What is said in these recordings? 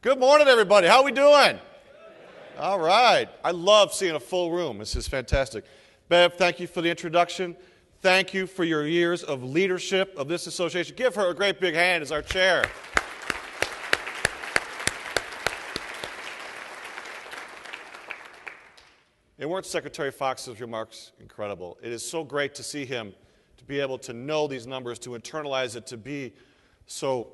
Good morning, everybody. How are we doing? All right. I love seeing a full room. This is fantastic. Bev, thank you for the introduction. Thank you for your years of leadership of this association. Give her a great big hand as our chair. And weren't Secretary Fox's remarks incredible? It is so great to see him, to be able to know these numbers, to internalize it, to be so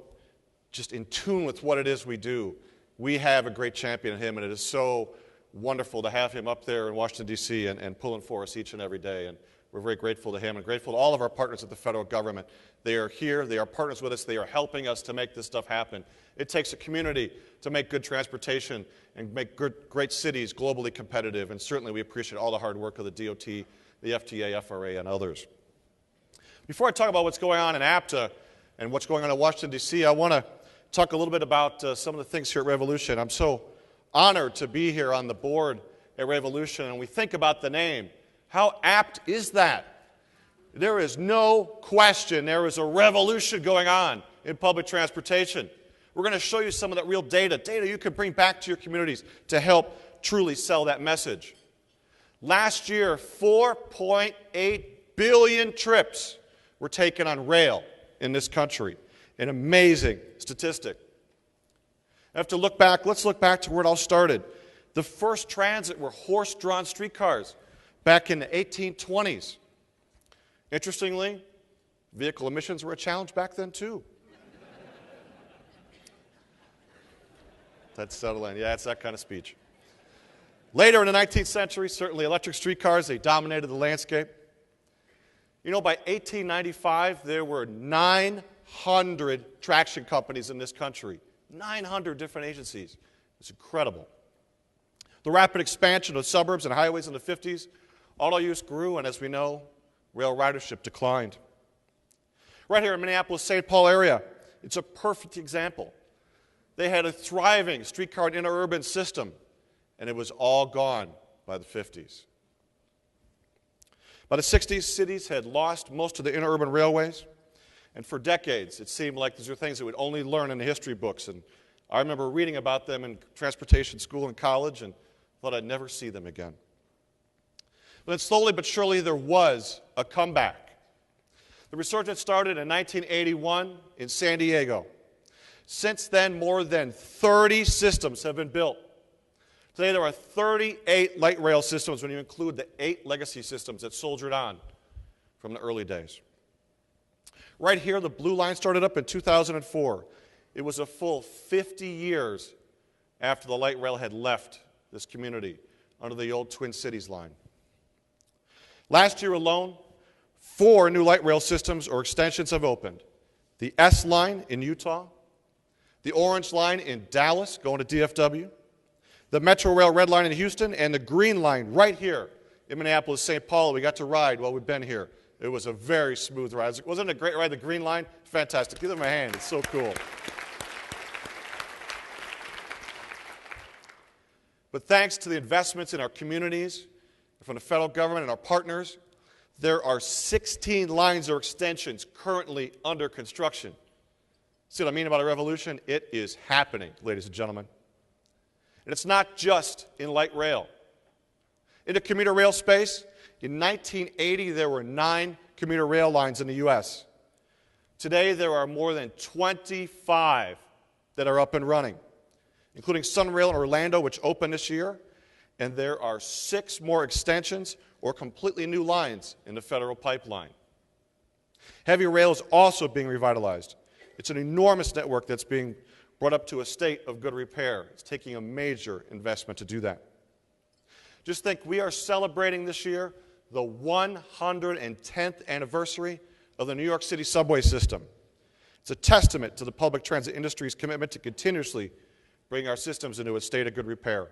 just in tune with what it is we do. We have a great champion in him, and it is so wonderful to have him up there in Washington, D.C. and pulling for us each and every day. And we're very grateful to him and grateful to all of our partners at the federal government. They are here. They are partners with us. They are helping us to make this stuff happen. It takes a community to make good transportation and make great cities globally competitive. And certainly we appreciate all the hard work of the DOT, the FTA, FRA, and others. Before I talk about what's going on in APTA and what's going on in Washington, D.C., I want to talk a little bit about some of the things here at Revolution. I'm so honored to be here on the board at Revolution, and we think about the name. How apt is that? There is no question there is a revolution going on in public transportation. We're going to show you some of that real data you can bring back to your communities to help truly sell that message. Last year, 4.8 billion trips were taken on rail in this country. An amazing statistic. I have to look back. Let's look back to where it all started. The first transit were horse-drawn streetcars back in the 1820s. Interestingly, vehicle emissions were a challenge back then too. That's settling. Yeah, it's that kind of speech. Later in the 19th century, certainly electric streetcars, they dominated the landscape. You know, by 1895, there were 900 traction companies in this country. 900 different agencies. It's incredible. The rapid expansion of suburbs and highways in the 50s, auto use grew, and as we know, rail ridership declined. Right here in Minneapolis-St. Paul area, it's a perfect example. They had a thriving streetcar and interurban system, and it was all gone by the 50s. By the 60s, cities had lost most of the interurban railways, and for decades, it seemed like these were things that we'd only learn in the history books, and I remember reading about them in transportation school and college and thought I'd never see them again. But then slowly but surely, there was a comeback. The resurgence started in 1981 in San Diego. Since then, more than 30 systems have been built. Today, there are 38 light rail systems when you include the 8 legacy systems that soldiered on from the early days. Right here, the Blue Line started up in 2004. It was a full 50 years after the light rail had left this community under the old Twin Cities line. Last year alone, 4 new light rail systems or extensions have opened. The S line in Utah, the Orange line in Dallas going to DFW, the Metro Rail Red line in Houston, and the Green line right here in Minneapolis-St. Paul. We got to ride while we've been here. It was a very smooth ride. Wasn't it a great ride, the Green line? Fantastic. Give them a hand. It's so cool. But thanks to the investments in our communities, from the federal government and our partners, there are 16 lines or extensions currently under construction. See what I mean about a revolution? It is happening, ladies and gentlemen. And it's not just in light rail. In the commuter rail space, in 1980, there were 9 commuter rail lines in the U.S. Today, there are more than 25 that are up and running, including Sunrail in Orlando, which opened this year, and there are 6 more extensions or completely new lines in the federal pipeline. Heavy rail is also being revitalized. It's an enormous network that's being brought up to a state of good repair. It's taking a major investment to do that. Just think, we are celebrating this year the 110th anniversary of the New York City subway system. It's a testament to the public transit industry's commitment to continuously bring our systems into a state of good repair.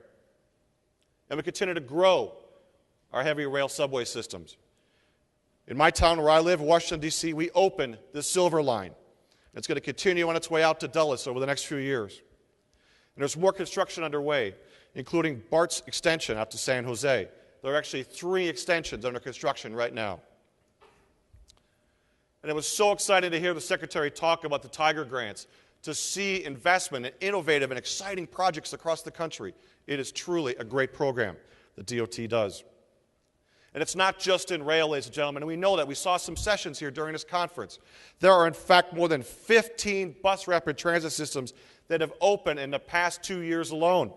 And we continue to grow our heavy rail subway systems. In my town where I live, Washington, D.C., we opened the Silver Line. It's going to continue on its way out to Dulles over the next few years. And there's more construction underway, including BART's extension out to San Jose. There are actually 3 extensions under construction right now. And it was so exciting to hear the Secretary talk about the Tiger grants. to see investment in innovative and exciting projects across the country. It is truly a great program the DOT does. And it's not just in rail, ladies and gentlemen, and we know that. We saw some sessions here during this conference. There are, in fact, more than 15 bus rapid transit systems that have opened in the past 2 years alone,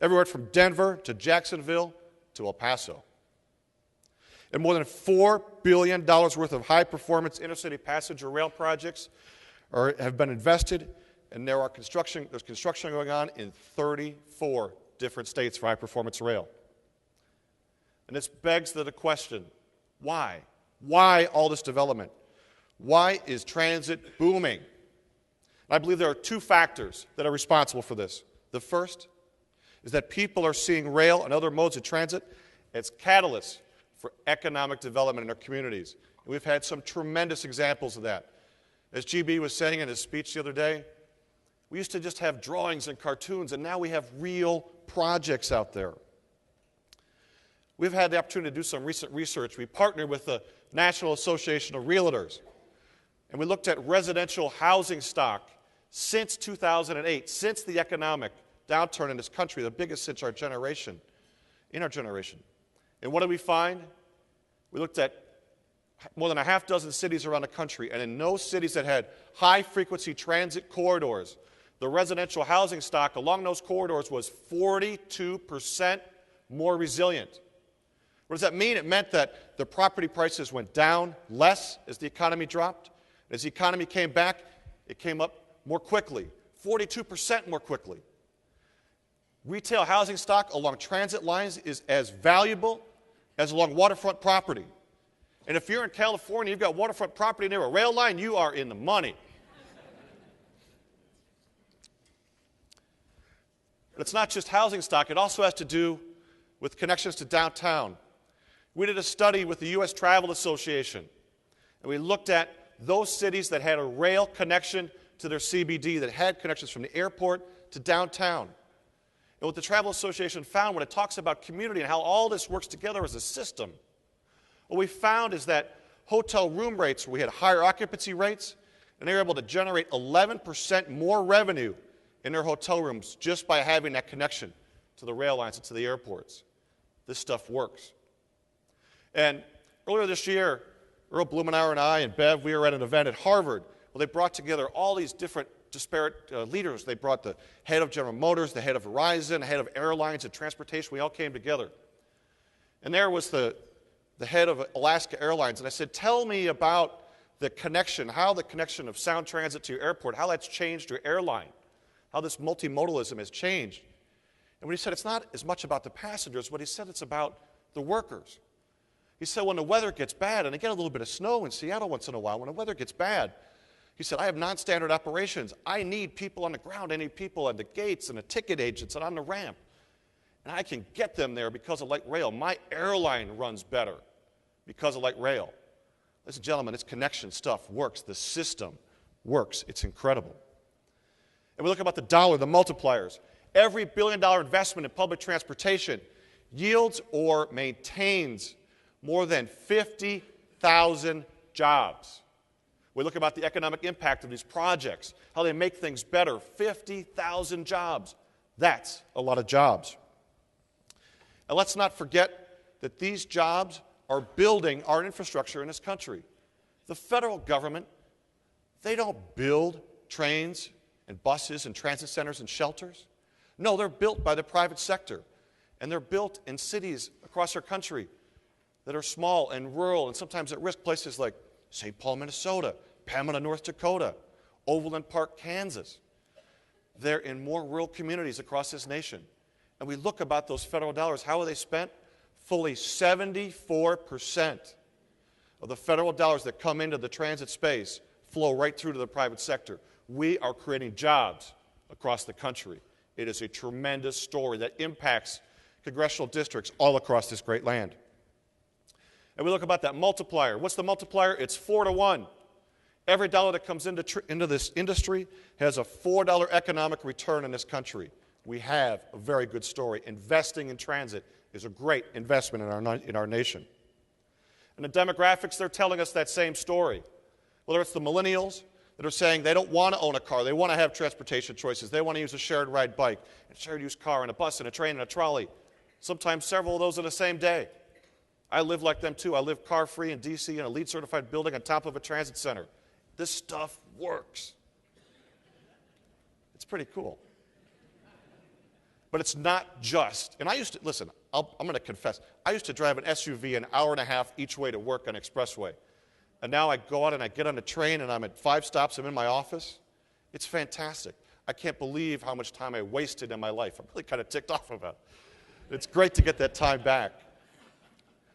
everywhere from Denver to Jacksonville to El Paso. And more than $4 billion worth of high-performance intercity passenger rail projects have been invested, and there's construction going on in 34 different states for high-performance rail. And this begs the question, why? Why all this development? Why is transit booming? I believe there are two factors that are responsible for this. The first is that people are seeing rail and other modes of transit as catalysts for economic development in our communities. And we've had some tremendous examples of that. As GB was saying in his speech the other day, we used to just have drawings and cartoons, and now we have real projects out there. We've had the opportunity to do some recent research. We partnered with the National Association of Realtors, and we looked at residential housing stock since 2008, since the economic downturn in this country, the biggest since our generation, And what did we find? We looked at more than a half dozen cities around the country, and in those cities that had high-frequency transit corridors, the residential housing stock along those corridors was 42% more resilient. What does that mean? It meant that the property prices went down less as the economy dropped. As the economy came back, it came up more quickly, 42% more quickly. Retail housing stock along transit lines is as valuable as along waterfront property. And if you're in California, you've got waterfront property near a rail line, you are in the money. But it's not just housing stock, it also has to do with connections to downtown. We did a study with the U.S. Travel Association, and we looked at those cities that had a rail connection to their CBD, that had connections from the airport to downtown. And what the Travel Association found when it talks about community and how all this works together as a system, what we found is that hotel room rates, we had higher occupancy rates, and they were able to generate 11% more revenue in their hotel rooms just by having that connection to the rail lines and to the airports. This stuff works. And earlier this year, Earl Blumenauer and I and Bev, we were at an event at Harvard where they brought together all these different disparate leaders. They brought the head of General Motors, the head of Verizon, the head of airlines and transportation. We all came together. And there was the head of Alaska Airlines. And I said, tell me about the connection, how the connection of Sound Transit to your airport, how that's changed your airline, how this multimodalism has changed. And when he said it's not as much about the passengers, what he said it's about the workers. He said when the weather gets bad, and they get a little bit of snow in Seattle once in a while, when the weather gets bad, he said, I have non-standard operations. I need people on the ground. I need people at the gates and the ticket agents and on the ramp. And I can get them there because of light rail. My airline runs better because of light rail. Ladies and gentlemen, this connection stuff works. The system works. It's incredible. And we look about the dollar, the multipliers. Every billion-dollar investment in public transportation yields or maintains more than 50,000 jobs. We look about the economic impact of these projects, how they make things better. 50,000 jobs. That's a lot of jobs. And let's not forget that these jobs are building our infrastructure in this country. The federal government, they don't build trains and buses and transit centers and shelters. No, they're built by the private sector. And they're built in cities across our country that are small and rural and sometimes at risk, places like St. Paul, Minnesota, Pamela, North Dakota, Overland Park, Kansas. They're in more rural communities across this nation. And we look about those federal dollars. How are they spent? Fully 74% of the federal dollars that come into the transit space flow right through to the private sector. We are creating jobs across the country. It is a tremendous story that impacts congressional districts all across this great land. And we look about that multiplier. What's the multiplier? It's 4 to 1. Every dollar that comes into this industry has a $4 economic return in this country. We have a very good story. Investing in transit is a great investment in our nation. And the demographics, they're telling us that same story. Whether it's the millennials, that are saying they don't want to own a car. They want to have transportation choices. They want to use a shared ride bike, a shared use car, and a bus, and a train, and a trolley. Sometimes several of those in the same day. I live like them too. I live car-free in D.C. in a LEED certified building on top of a transit center. This stuff works. It's pretty cool. But it's not just, and I used to, listen, I'm going to confess, I used to drive an SUV an hour and a half each way to work on Expressway. And now I go out and I get on a train and I'm at 5 stops, I'm in my office. It's fantastic. I can't believe how much time I wasted in my life. I'm really kind of ticked off about it. It's great to get that time back.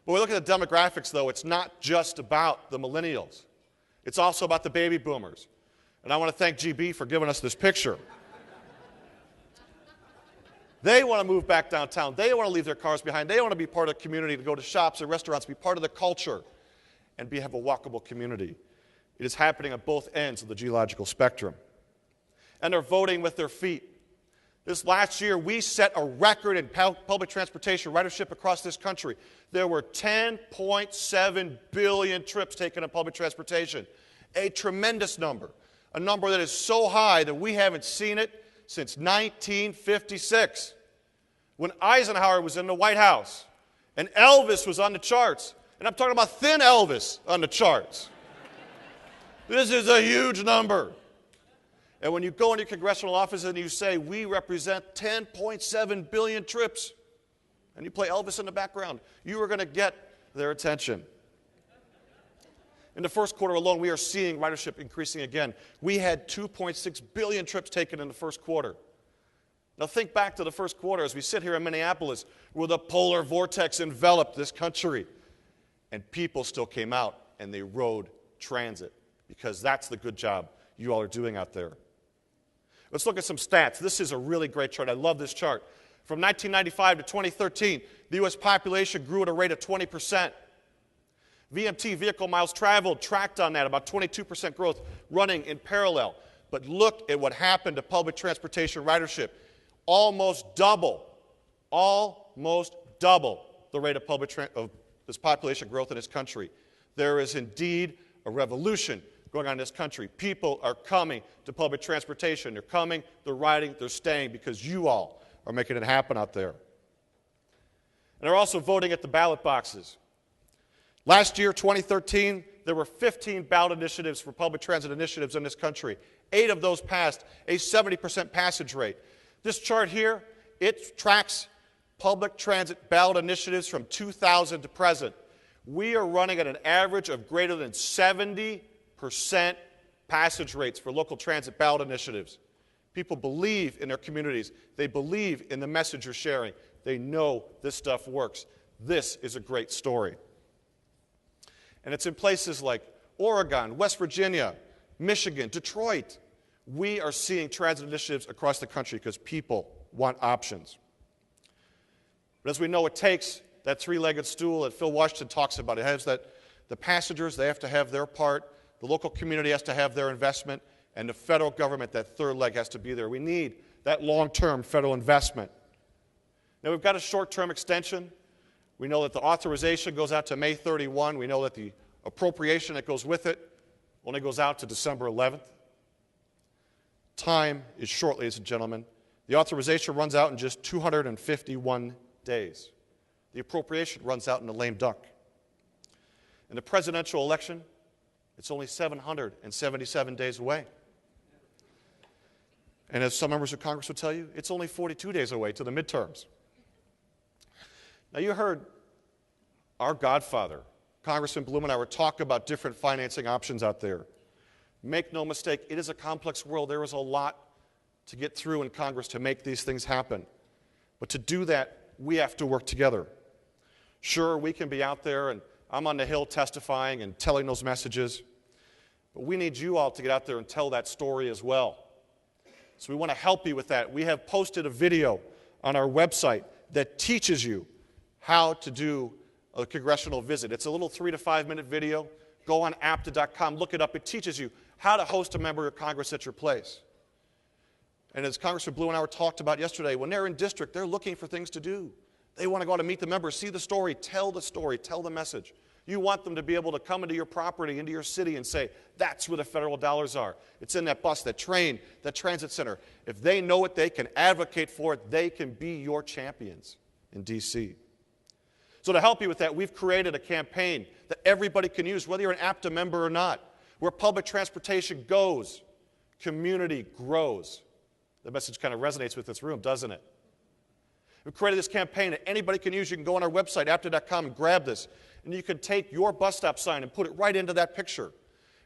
But we look at the demographics, though, it's not just about the millennials. It's also about the baby boomers. And I want to thank GB for giving us this picture. They want to move back downtown. They want to leave their cars behind. They want to be part of the community, to go to shops or restaurants, be part of the culture, and have a walkable community. It is happening at both ends of the geological spectrum. And they're voting with their feet. This last year, we set a record in public transportation ridership across this country. There were 10.7 billion trips taken in public transportation. A tremendous number. A number that is so high that we haven't seen it since 1956, when Eisenhower was in the White House and Elvis was on the charts. And I'm talking about thin Elvis on the charts. This is a huge number. And when you go into your congressional office and you say, we represent 10.7 billion trips, and you play Elvis in the background, you are going to get their attention. In the first quarter alone, we are seeing ridership increasing again. We had 2.6 billion trips taken in the first quarter. Now think back to the first quarter as we sit here in Minneapolis, where the polar vortex enveloped this country. And people still came out and they rode transit, because that's the good job you all are doing out there. Let's look at some stats. This is a really great chart. I love this chart. From 1995 to 2013, the U.S. population grew at a rate of 20%. VMT, vehicle miles traveled, tracked on that, about 22% growth, running in parallel. But look at what happened to public transportation ridership. Almost double the rate of this population growth in this country. There is indeed a revolution going on in this country. People are coming to public transportation. They're coming, they're riding, they're staying, because you all are making it happen out there. And they're also voting at the ballot boxes. Last year, 2013, there were 15 ballot initiatives for public transit initiatives in this country. 8 of those passed, a 70% passage rate. This chart here, it tracks public transit ballot initiatives from 2000 to present. We are running at an average of greater than 70% passage rates for local transit ballot initiatives. People believe in their communities. They believe in the message you're sharing. They know this stuff works. This is a great story. And it's in places like Oregon, West Virginia, Michigan, Detroit. We are seeing transit initiatives across the country because people want options. But as we know, it takes that 3-legged stool that Phil Washington talks about. It has that the passengers, they have to have their part, the local community has to have their investment, and the federal government, that third leg, has to be there. We need that long-term federal investment. Now, we've got a short-term extension. We know that the authorization goes out to May 31. We know that the appropriation that goes with it only goes out to December 11th. Time is short, ladies and gentlemen. The authorization runs out in just 251 days. The appropriation runs out in a lame duck. In the presidential election, it's only 777 days away. And as some members of Congress will tell you, it's only 42 days away to the midterms. Now, you heard our godfather, Congressman Blumenauer, talk about different financing options out there. Make no mistake, it is a complex world. There is a lot to get through in Congress to make these things happen. But to do that, we have to work together. Sure, we can be out there, and I'm on the Hill testifying and telling those messages, but we need you all to get out there and tell that story as well. So we want to help you with that. We have posted a video on our website that teaches you how to do a congressional visit. It's a little 3 to 5 minute video. Go on apta.com, look it up. It teaches you how to host a member of Congress at your place. And as Congressman Blumenauer talked about yesterday, when they're in district, they're looking for things to do. They want to go out and meet the members, see the story, tell the message. You want them to be able to come into your property, into your city, and say, that's where the federal dollars are. It's in that bus, that train, that transit center. If they know it, they can advocate for it. They can be your champions in D.C. So to help you with that, we've created a campaign that everybody can use, whether you're an APTA member or not. Where public transportation goes, community grows. The message kind of resonates with this room, doesn't it? We've created this campaign that anybody can use. You can go on our website, apta.com, and grab this. And you can take your bus stop sign and put it right into that picture.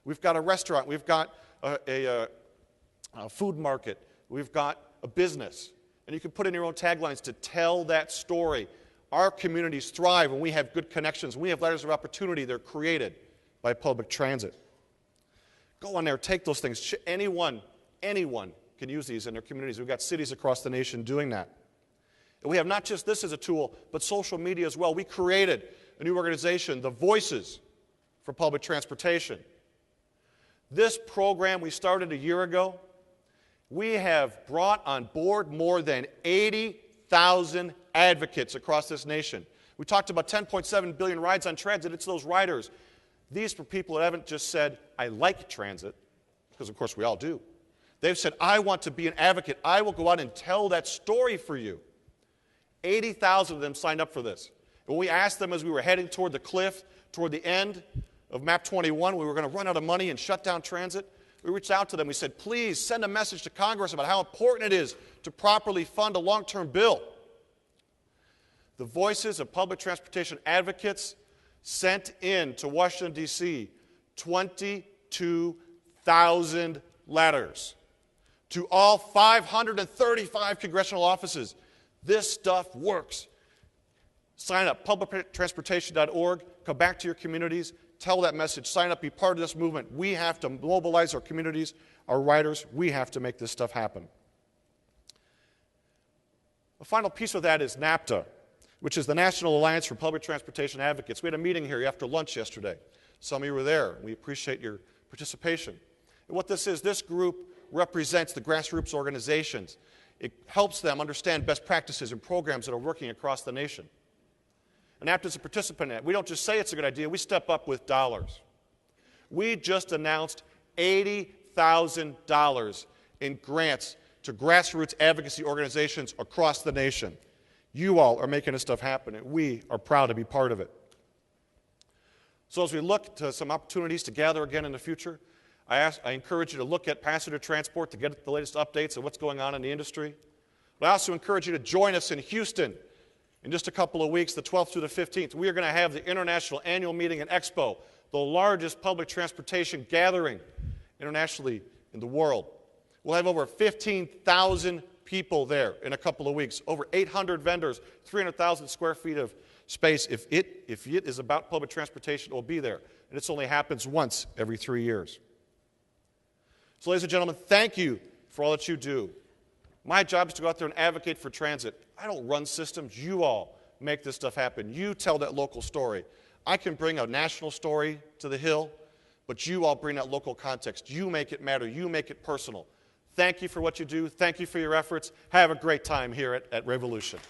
We've got a restaurant. We've got a food market. We've got a business. And you can put in your own taglines to tell that story. Our communities thrive when we have good connections. When we have letters of opportunity, they're created by public transit. Go on there, take those things. Anyone can use these in their communities. We've got cities across the nation doing that. And we have not just this as a tool, but social media as well. We created a new organization, the Voices for Public Transportation. This program we started a year ago. We have brought on board more than 80,000 advocates across this nation. We talked about 10.7 billion rides on transit. It's those riders. These are people that haven't just said, I like transit, because of course we all do. They've said, I want to be an advocate. I will go out and tell that story for you. 80,000 of them signed up for this. When we asked them as we were heading toward the cliff, toward the end of Map 21, we were going to run out of money and shut down transit, we reached out to them. We said, please send a message to Congress about how important it is to properly fund a long-term bill. The Voices of Public Transportation Advocates sent in to Washington, D.C., 22,000 letters to all 535 congressional offices. This stuff works. Sign up, publictransportation.org. Come back to your communities. Tell that message. Sign up. Be part of this movement. We have to mobilize our communities, our riders. We have to make this stuff happen. The final piece of that is NAPTA, which is the National Alliance for Public Transportation Advocates. We had a meeting here after lunch yesterday. Some of you were there. We appreciate your participation. And what this is, this group represents the grassroots organizations. It helps them understand best practices and programs that are working across the nation. And APTA is a participant in it. We don't just say it's a good idea, we step up with dollars. We just announced $80,000 in grants to grassroots advocacy organizations across the nation. You all are making this stuff happen, and we are proud to be part of it. So as we look to some opportunities to gather again in the future, I encourage you to look at passenger transport to get the latest updates of what's going on in the industry. But I also encourage you to join us in Houston in just a couple of weeks, the 12th through the 15th. We are going to have the International Annual Meeting and Expo, the largest public transportation gathering internationally in the world. We'll have over 15,000 people there in a couple of weeks, over 800 vendors, 300,000 square feet of space. If it is about public transportation, it will be there. And this only happens once every 3 years. So, ladies and gentlemen, thank you for all that you do. My job is to go out there and advocate for transit. I don't run systems. You all make this stuff happen. You tell that local story. I can bring a national story to the Hill, but you all bring that local context. You make it matter. You make it personal. Thank you for what you do. Thank you for your efforts. Have a great time here at Revolution.